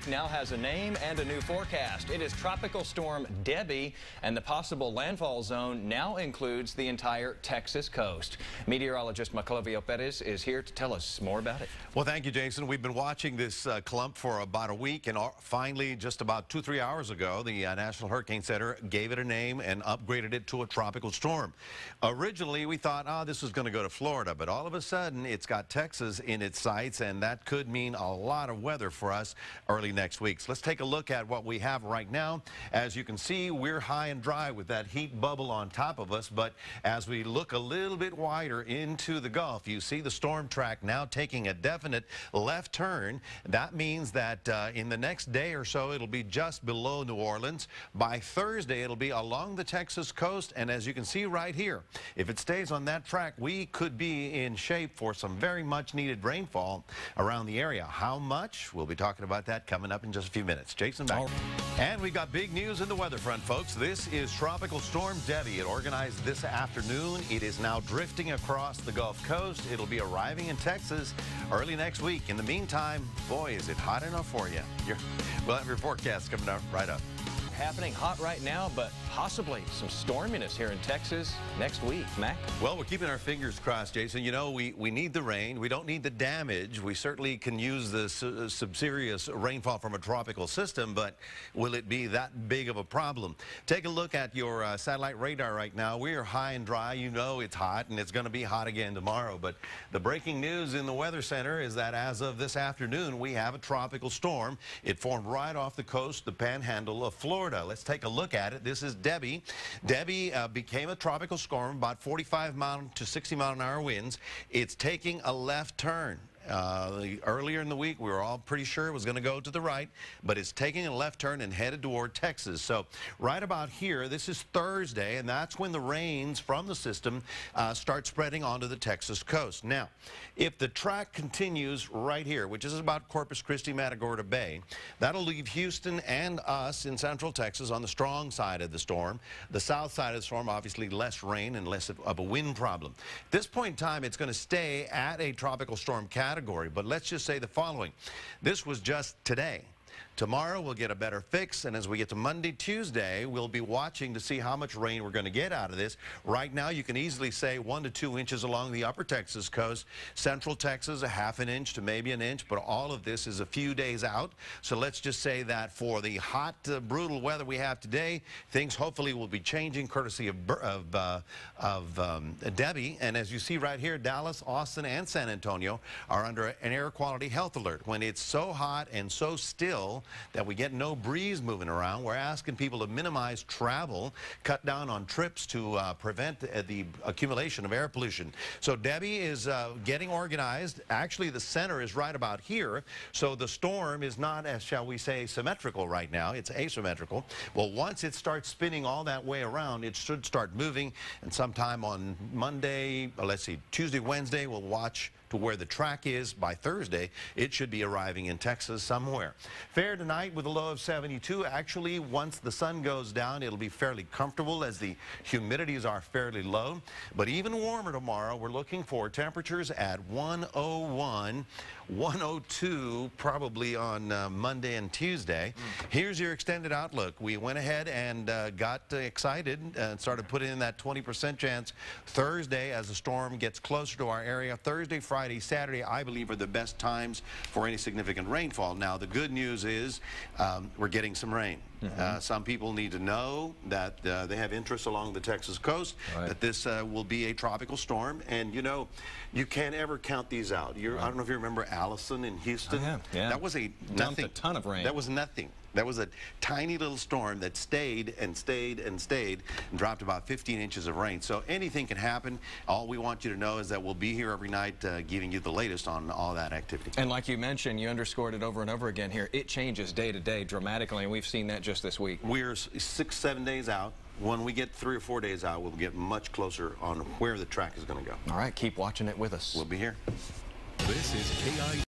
week now has a name and a new forecast. It is Tropical Storm Debbie, and the possible landfall zone now includes the entire Texas coast. Meteorologist Maclovio Perez is here to tell us more about it. Well, thank you, Jason. We've been watching this clump for about a week, and finally, just about 2-3 hours ago, the National Hurricane Center gave it a name and upgraded it to a tropical storm. Originally, we thought, this was going to go to Florida, but all of a sudden, it's got Texas in its sights, and that could mean a lot of weather for us early next week. So let's take a look at what we have right now. As you can see, we're high and dry with that heat bubble on top of us, but as we look a little bit wider into the Gulf, you see the storm track now taking a definite left turn. That means that in the next day or so, it'll be just below New Orleans. By Thursday, it'll be along the Texas coast, and as you can see right here, if it stays on that track, we could be in shape for some very much needed rainfall around the area. How much? We'll be talking about that coming up in just a few minutes. Jason, back. And we've got big news in the weather front, folks. This is Tropical Storm Debbie. It organized this afternoon. It is now drifting across the Gulf Coast. It'll be arriving in Texas early next week. In the meantime, boy, is it hot enough for you. We'll have your forecast coming up right up. Happening hot right now, but possibly some storminess here in Texas next week. Mac? Well, we're keeping our fingers crossed, Jason. You know, we need the rain. We don't need the damage. We certainly can use the serious rainfall from a tropical system, but will it be that big of a problem? Take a look at your satellite radar right now. We are high and dry. You know it's hot, and it's going to be hot again tomorrow. But the breaking news in the Weather Center is that as of this afternoon, we have a tropical storm. It formed right off the coast, the panhandle of Florida. Let's take a look at it. This is Debbie. Debbie became a tropical storm, about 45 to 60 mile an hour winds. It's taking a left turn. Earlier in the week, we were all pretty sure it was going to go to the right, but it's taking a left turn and headed toward Texas. So right about here, this is Thursday, and that's when the rains from the system start spreading onto the Texas coast. Now, if the track continues right here, which is about Corpus Christi, Matagorda Bay, that'll leave Houston and us in central Texas on the strong side of the storm. The south side of the storm, obviously less rain and less of a wind problem. At this point in time, it's going to stay at a tropical storm category. But let's just say the following. This was just today. Tomorrow we'll get a better fix, and as we get to Monday, Tuesday, we'll be watching to see how much rain we're going to get out of this. Right now, you can easily say 1 to 2 inches along the upper Texas coast. Central Texas, a ½ an inch to maybe an inch, but all of this is a few days out. So let's just say that for the hot, brutal weather we have today, things hopefully will be changing courtesy of Debbie. And as you see right here, Dallas, Austin, and San Antonio are under an air quality health alert. When it's so hot and so still that we get no breeze moving around, we're asking people to minimize travel, cut down on trips to prevent the accumulation of air pollution. So Debbie is getting organized. Actually, the center is right about here, so the storm is not, as shall we say, symmetrical right now. It's asymmetrical. Well, once it starts spinning all that way around, it should start moving, and sometime on Monday, let's see, Tuesday, Wednesday, we'll watch to where the track is. By Thursday, it should be arriving in Texas somewhere. Fair tonight with a low of 72. Actually, once the sun goes down, it'll be fairly comfortable as the humidities are fairly low. But even warmer tomorrow, we're looking for temperatures at 101, 102, probably on Monday and Tuesday. Here's your extended outlook. We went ahead and got excited and started putting in that 20% chance Thursday as the storm gets closer to our area. Thursday, Friday, Saturday, I believe, are the best times for any significant rainfall. Now, the good news is we're getting some rain. Some people need to know that they have interests along the Texas coast, that this will be a tropical storm. And, you know, you can't ever count these out. I don't know if you remember Allison in Houston. That was a nothing. A ton of rain. That was nothing. That was a tiny little storm that stayed and stayed and stayed and dropped about 15 inches of rain. So anything can happen. All we want you to know is that we'll be here every night giving you the latest on all that activity. And like you mentioned, you underscored it over and over again here, it changes day to day dramatically, and we've seen that just this week. We're 6-7 days out. When we get 3 or 4 days out, we'll get much closer on where the track is going to go. All right, keep watching it with us. We'll be here. This is KI.